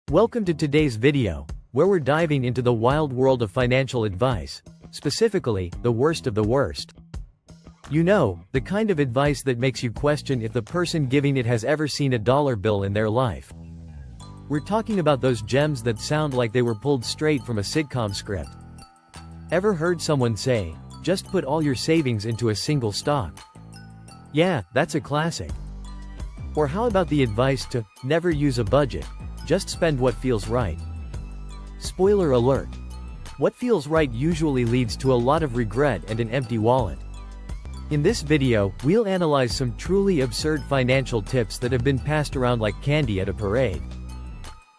Welcome to today's video, where we're diving into the wild world of financial advice, specifically, the worst of the worst. You know, the kind of advice that makes you question if the person giving it has ever seen a dollar bill in their life. We're talking about those gems that sound like they were pulled straight from a sitcom script. Ever heard someone say, just put all your savings into a single stock? Yeah, that's a classic. Or how about the advice to never use a budget, just spend what feels right? Spoiler alert. What feels right usually leads to a lot of regret and an empty wallet. In this video, we'll analyze some truly absurd financial tips that have been passed around like candy at a parade.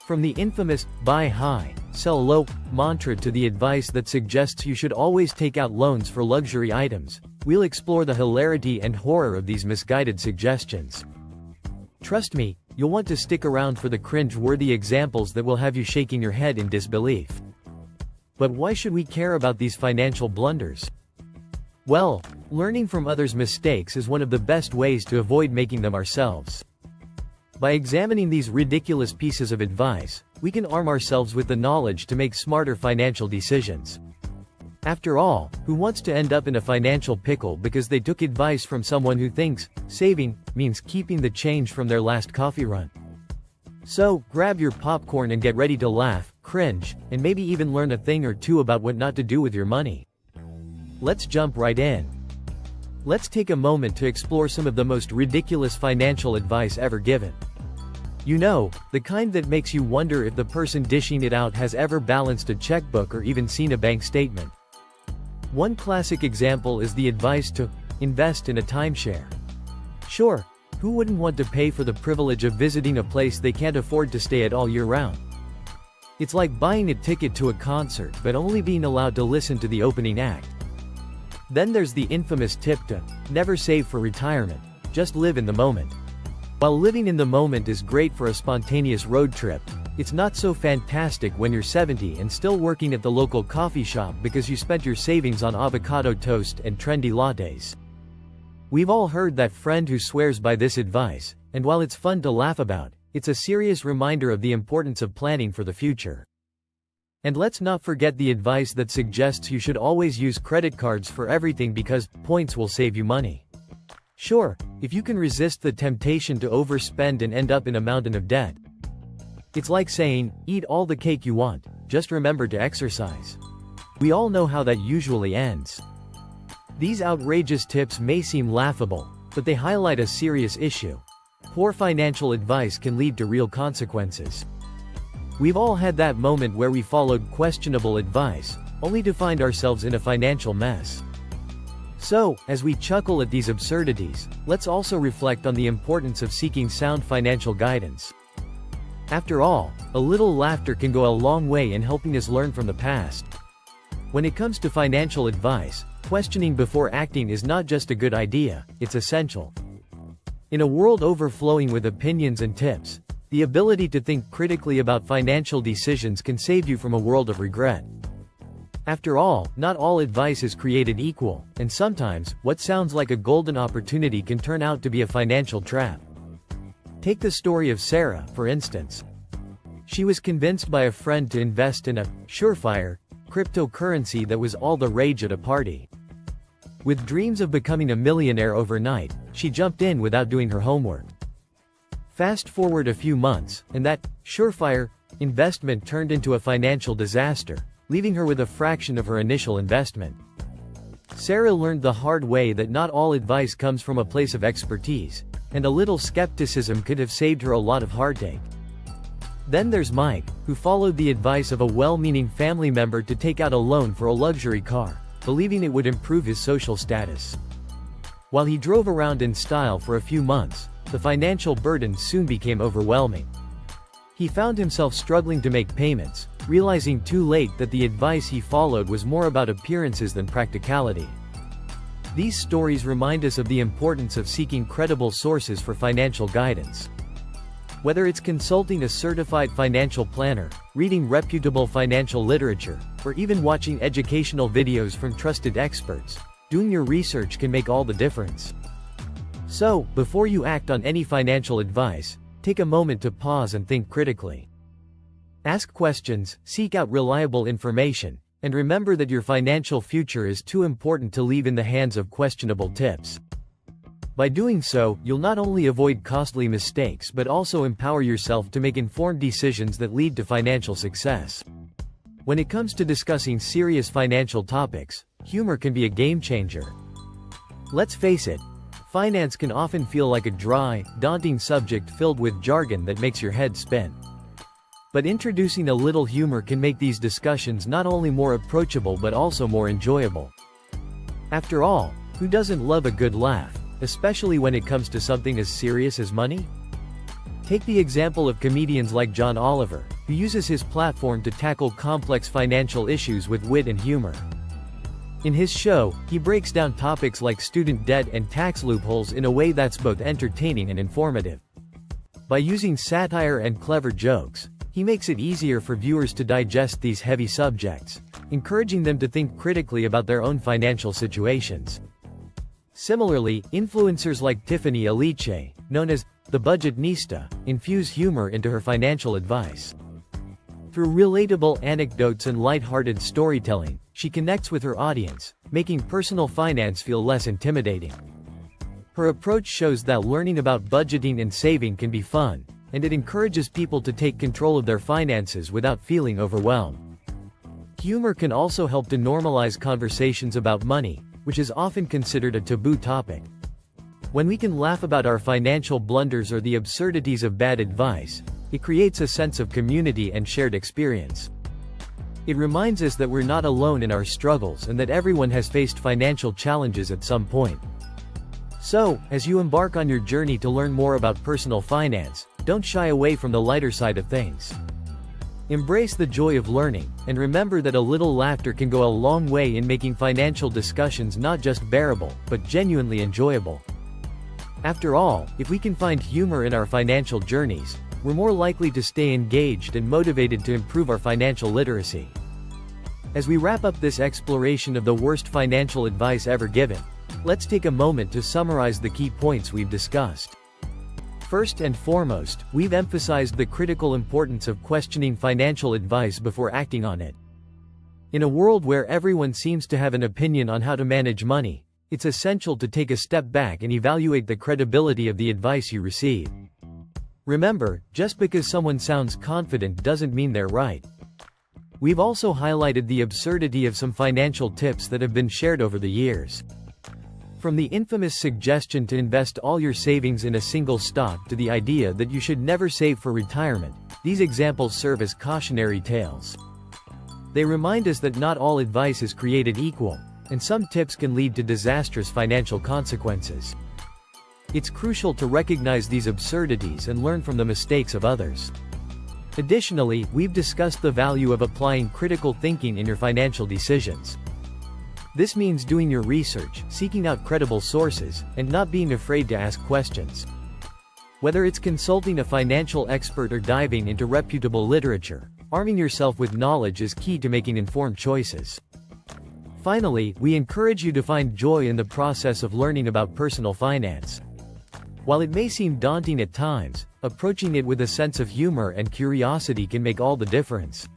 From the infamous, buy high, sell low, mantra to the advice that suggests you should always take out loans for luxury items, we'll explore the hilarity and horror of these misguided suggestions. Trust me, you'll want to stick around for the cringe-worthy examples that will have you shaking your head in disbelief. But why should we care about these financial blunders? Well, learning from others' mistakes is one of the best ways to avoid making them ourselves. By examining these ridiculous pieces of advice, we can arm ourselves with the knowledge to make smarter financial decisions. After all, who wants to end up in a financial pickle because they took advice from someone who thinks saving means keeping the change from their last coffee run? So, grab your popcorn and get ready to laugh, cringe, and maybe even learn a thing or two about what not to do with your money. Let's jump right in. Let's take a moment to explore some of the most ridiculous financial advice ever given. You know, the kind that makes you wonder if the person dishing it out has ever balanced a checkbook or even seen a bank statement. One classic example is the advice to invest in a timeshare. Sure, who wouldn't want to pay for the privilege of visiting a place they can't afford to stay at all year round? It's like buying a ticket to a concert but only being allowed to listen to the opening act. Then there's the infamous tip to never save for retirement, just live in the moment. While living in the moment is great for a spontaneous road trip, it's not so fantastic when you're 70 and still working at the local coffee shop because you spent your savings on avocado toast and trendy lattes. We've all heard that friend who swears by this advice, and while it's fun to laugh about, it's a serious reminder of the importance of planning for the future. And let's not forget the advice that suggests you should always use credit cards for everything because points will save you money. Sure, if you can resist the temptation to overspend and end up in a mountain of debt. It's like saying, eat all the cake you want, just remember to exercise. We all know how that usually ends. These outrageous tips may seem laughable, but they highlight a serious issue. Poor financial advice can lead to real consequences. We've all had that moment where we followed questionable advice, only to find ourselves in a financial mess. So, as we chuckle at these absurdities, let's also reflect on the importance of seeking sound financial guidance. After all, a little laughter can go a long way in helping us learn from the past. When it comes to financial advice, questioning before acting is not just a good idea, it's essential. In a world overflowing with opinions and tips, the ability to think critically about financial decisions can save you from a world of regret. After all, not all advice is created equal, and sometimes, what sounds like a golden opportunity can turn out to be a financial trap. Take the story of Sarah, for instance. She was convinced by a friend to invest in a surefire cryptocurrency that was all the rage at a party. With dreams of becoming a millionaire overnight, she jumped in without doing her homework. Fast forward a few months, and that surefire investment turned into a financial disaster, leaving her with a fraction of her initial investment. Sarah learned the hard way that not all advice comes from a place of expertise, and a little skepticism could have saved her a lot of heartache. Then there's Mike, who followed the advice of a well-meaning family member to take out a loan for a luxury car, believing it would improve his social status. While he drove around in style for a few months, the financial burden soon became overwhelming. He found himself struggling to make payments, realizing too late that the advice he followed was more about appearances than practicality. These stories remind us of the importance of seeking credible sources for financial guidance. Whether it's consulting a certified financial planner, reading reputable financial literature, or even watching educational videos from trusted experts, doing your research can make all the difference. So, before you act on any financial advice, take a moment to pause and think critically. Ask questions, seek out reliable information, and remember that your financial future is too important to leave in the hands of questionable tips. By doing so, you'll not only avoid costly mistakes but also empower yourself to make informed decisions that lead to financial success. When it comes to discussing serious financial topics, humor can be a game changer. Let's face it, finance can often feel like a dry, daunting subject filled with jargon that makes your head spin. But introducing a little humor can make these discussions not only more approachable but also more enjoyable. After all, who doesn't love a good laugh, especially when it comes to something as serious as money? Take the example of comedians like John Oliver, who uses his platform to tackle complex financial issues with wit and humor. In his show, he breaks down topics like student debt and tax loopholes in a way that's both entertaining and informative. By using satire and clever jokes, he makes it easier for viewers to digest these heavy subjects, encouraging them to think critically about their own financial situations. Similarly, influencers like Tiffany Aliche, known as the Budgetnista, infuse humor into her financial advice. Through relatable anecdotes and lighthearted storytelling, she connects with her audience, making personal finance feel less intimidating. Her approach shows that learning about budgeting and saving can be fun, and it encourages people to take control of their finances without feeling overwhelmed. Humor can also help to normalize conversations about money, which is often considered a taboo topic. When we can laugh about our financial blunders or the absurdities of bad advice, it creates a sense of community and shared experience. It reminds us that we're not alone in our struggles and that everyone has faced financial challenges at some point. So, as you embark on your journey to learn more about personal finance, don't shy away from the lighter side of things. Embrace the joy of learning, and remember that a little laughter can go a long way in making financial discussions not just bearable, but genuinely enjoyable. After all, if we can find humor in our financial journeys, we're more likely to stay engaged and motivated to improve our financial literacy. As we wrap up this exploration of the worst financial advice ever given, let's take a moment to summarize the key points we've discussed. First and foremost, we've emphasized the critical importance of questioning financial advice before acting on it. In a world where everyone seems to have an opinion on how to manage money, it's essential to take a step back and evaluate the credibility of the advice you receive. Remember, just because someone sounds confident doesn't mean they're right. We've also highlighted the absurdity of some financial tips that have been shared over the years. From the infamous suggestion to invest all your savings in a single stock to the idea that you should never save for retirement, these examples serve as cautionary tales. They remind us that not all advice is created equal, and some tips can lead to disastrous financial consequences. It's crucial to recognize these absurdities and learn from the mistakes of others. Additionally, we've discussed the value of applying critical thinking in your financial decisions. This means doing your research, seeking out credible sources, and not being afraid to ask questions. Whether it's consulting a financial expert or diving into reputable literature, arming yourself with knowledge is key to making informed choices. Finally, we encourage you to find joy in the process of learning about personal finance. While it may seem daunting at times, approaching it with a sense of humor and curiosity can make all the difference.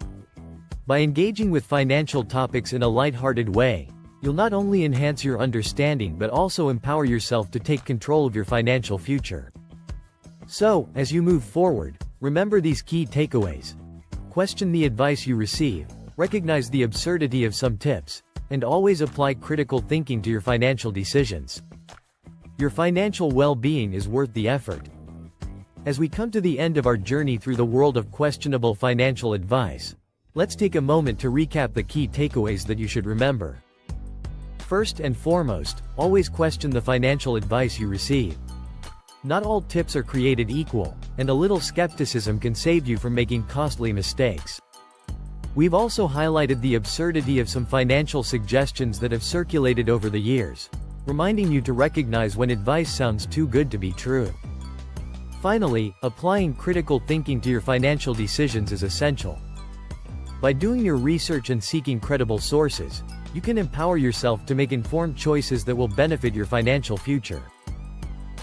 By engaging with financial topics in a lighthearted way, you'll not only enhance your understanding but also empower yourself to take control of your financial future. So, as you move forward, remember these key takeaways. Question the advice you receive, recognize the absurdity of some tips, and always apply critical thinking to your financial decisions. Your financial well-being is worth the effort. As we come to the end of our journey through the world of questionable financial advice, let's take a moment to recap the key takeaways that you should remember. First and foremost, always question the financial advice you receive. Not all tips are created equal, and a little skepticism can save you from making costly mistakes. We've also highlighted the absurdity of some financial suggestions that have circulated over the years, reminding you to recognize when advice sounds too good to be true. Finally, applying critical thinking to your financial decisions is essential. By doing your research and seeking credible sources, you can empower yourself to make informed choices that will benefit your financial future.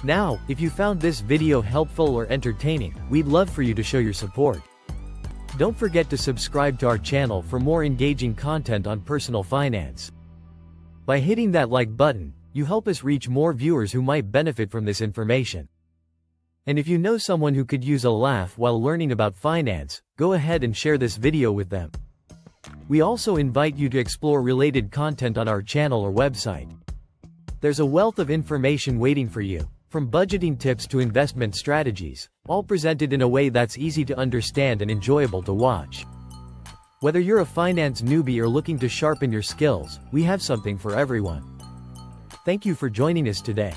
Now, if you found this video helpful or entertaining, we'd love for you to show your support. Don't forget to subscribe to our channel for more engaging content on personal finance. By hitting that like button, you help us reach more viewers who might benefit from this information. And if you know someone who could use a laugh while learning about finance, go ahead and share this video with them. We also invite you to explore related content on our channel or website. There's a wealth of information waiting for you, from budgeting tips to investment strategies, all presented in a way that's easy to understand and enjoyable to watch. Whether you're a finance newbie or looking to sharpen your skills, we have something for everyone. Thank you for joining us today.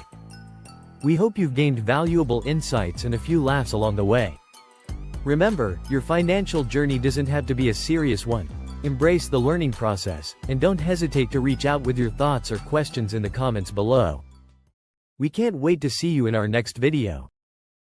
We hope you've gained valuable insights and a few laughs along the way. Remember, your financial journey doesn't have to be a serious one. Embrace the learning process, and don't hesitate to reach out with your thoughts or questions in the comments below. We can't wait to see you in our next video.